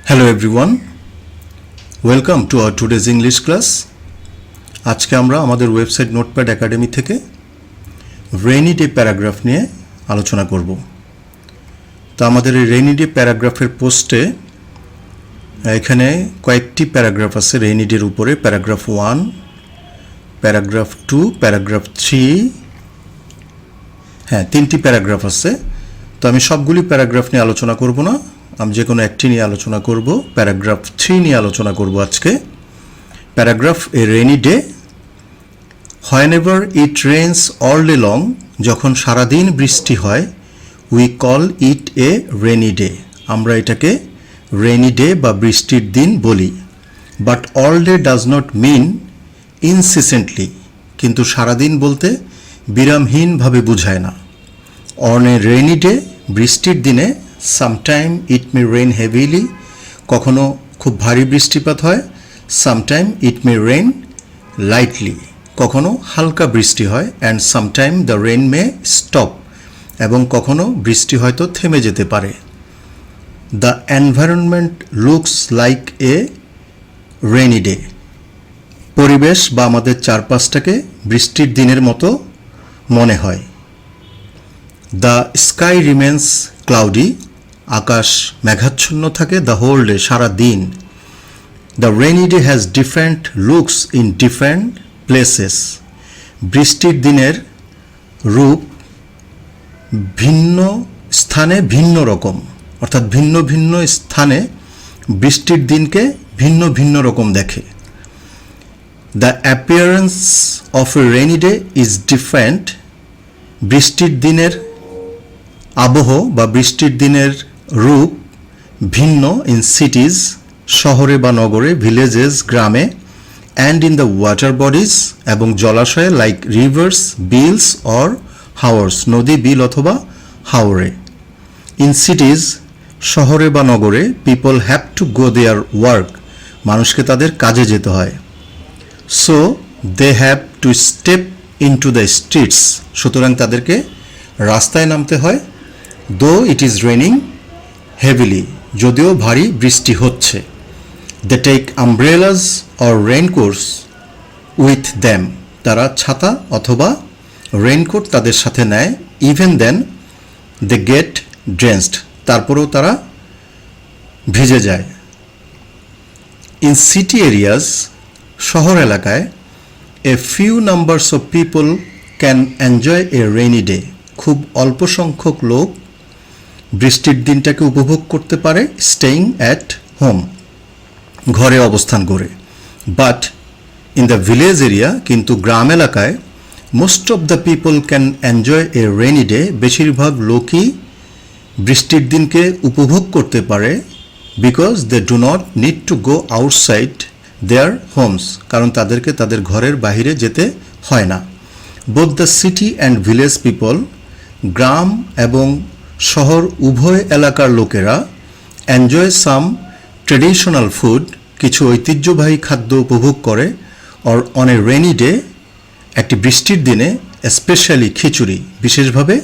Hello everyone, welcome to our today's English class. আজকে আমরা আমাদের ওয়েবসাইট নোটপ্যাড একাডেমি থেকে রেইনি ডে প্যারাগ্রাফ নিয়ে আলোচনা করব। তো আমাদের এই রেইনি ডে প্যারাগ্রাফের পোস্টে এখানে কয়েকটি প্যারাগ্রাফ আছে রেইনি ডের উপরে। প্যারাগ্রাফ 1, প্যারাগ্রাফ 2, প্যারাগ্রাফ 3, তিনটি প্যারাগ্রাফ আছে। তো আমি সবগুলি প্যারাগ্রাফ নিয়ে আলোচনা করব না, আমি যে কোনো একটি নিয়ে আলোচনা করব। প্যারাগ্রাফ 3 নিয়ে আলোচনা করব আজকে। Paragraph a rainy day, whenever it rains all day long, যখন সারাদিন বৃষ্টি হয়, we call it a rainy day, আমরা এটাকে রেইনি ডে বা বৃষ্টির দিন বলি। But all day does not mean incessantly, কিন্তু সারাদিন বলতে বিরামহীনভাবে বোঝায় না। অন এ রেইনি ডে, বৃষ্টির দিনে, সামটাইম ইট মে রেইন হেভিলি, কখনো খুব ভারী বৃষ্টিপাত হয়। সামটাইম ইট মে রেইন লাইটলি, কখনো হালকা বৃষ্টি হয়। And sometime the rain May stop, এবং কখনো বৃষ্টি হয়তো থেমে যেতে পারে। The environment looks like a rainy day, পরিবেশ বা আমাদের চারপাশটাকে বৃষ্টির দিনের মতো মনে হয়। দ্য স্কাই রিমেন্স ক্লাউডি, আকাশ মেঘাচ্ছন্ন থাকে। দ্য হোল ডে, সারা দিন। The rainy day has different looks in different places, বৃষ্টির দিনের রূপ ভিন্ন স্থানে ভিন্ন রকম, অর্থাৎ ভিন্ন ভিন্ন স্থানে বৃষ্টির দিনকে ভিন্ন ভিন্ন রকম দেখে। The appearance of A rainy day is different, বৃষ্টির দিনের আবহ বা বৃষ্টির দিনের রূপ ভিন্ন। ইন সিটিজ, শহরে বা নগরে, ভিলেজেস, গ্রামে। And in the water bodies, এবং জলাশয়ে, like rivers, beels or haors, নদী, বিল অথবা হাওরে। ইন সিটিজ, শহরে বা নগরে, people have to go their work, মানুষকে তাদের কাজে যেতে হয়। So they have to step in to the streets, সুতরাং তাদেরকে রাস্তায় নামতে হয়। দো ইট ইজ রেইনিং হেভিলি, যদিও ভারী বৃষ্টি হচ্ছে। They take umbrellas or raincoats with them, তারা ছাতা অথবা রেইনকোট তাদের সাথে নেয়। ইভেন দেন দে গেট ড্রেন্সড, তারপরেও তারা ভিজে যায়। ইন সিটি এরিয়াস, শহর এলাকায়, a few numbers of people can enjoy a rainy day, খুব অল্প সংখ্যক লোক বৃষ্টির দিনটাকে উপভোগ করতে পারে। স্টেইং অ্যাট হোম, ঘরে অবস্থান করে। But in the village area, কিন্তু গ্রাম এলাকায়, most of the people can enjoy a rainy day, বেশিরভাগ লোকই বৃষ্টির দিনকে উপভোগ করতে পারে। Because they do not need to go outside their homes, কারণ তাদেরকে তাদের ঘরের বাহিরে যেতে হয় না। Both the city and village people, গ্রাম এবং শহর উভয় এলাকার লোকেরা, এনজয় সাম ট্রেডিশনাল ফুড, কিছু ঐতিহ্যবাহী খাদ্য উপভোগ করে। Or on a rainy day, একটি বৃষ্টির দিনে, স্পেশালি খিচুড়ি, বিশেষভাবে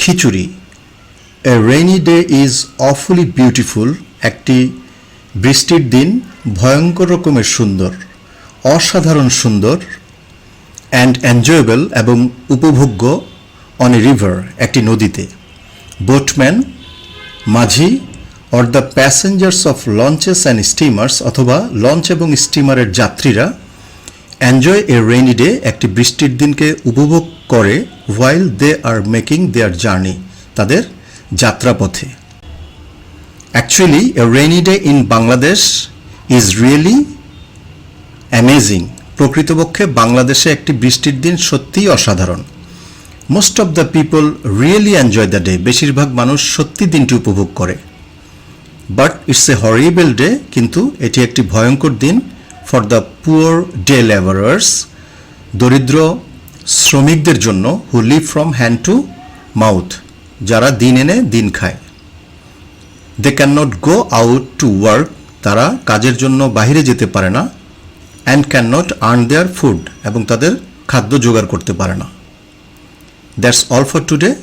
খিচুড়ি। এ রেইনি ডে ইজ অফুলি বিউটিফুল, একটি বৃষ্টির দিন ভয়ঙ্কর রকমের সুন্দর, অসাধারণ সুন্দর। অ্যান্ড এনজয়েবল, এবং উপভোগ্য। অন এ রিভার, একটি নদীতে। বোটম্যান, মাঝি, or the passengers of launches and steamers, অথবা লঞ্চ এবং স্টিমারের যাত্রীরা, এনজয় এ রেইনি ডে, একটি বৃষ্টির দিনকে উপভোগ করে। While they are making their journey, তাদের যাত্রাপথে। Actually a rainy day in Bangladesh is really amazing, প্রকৃতপক্ষে বাংলাদেশে একটি বৃষ্টির দিন সত্যিই অসাধারণ। Most of the people really enjoy the day, বেশিরভাগ মানুষ সত্যি দিনটি উপভোগ করে। But it's a horrible day, কিন্তু এটি একটি ভয়ঙ্কর দিন। For the poor day labourers, দরিদ্র শ্রমিকদের জন্য। Who live from hand to mouth, যারা দিন এনে দিন খায়। They can not go out to work, তারা কাজের জন্য বাহিরে যেতে পারে না। And can not earn their food, এবং তাদের খাদ্য জোগাড় করতে পারে না। That's all for today.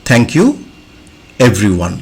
Thank you, everyone.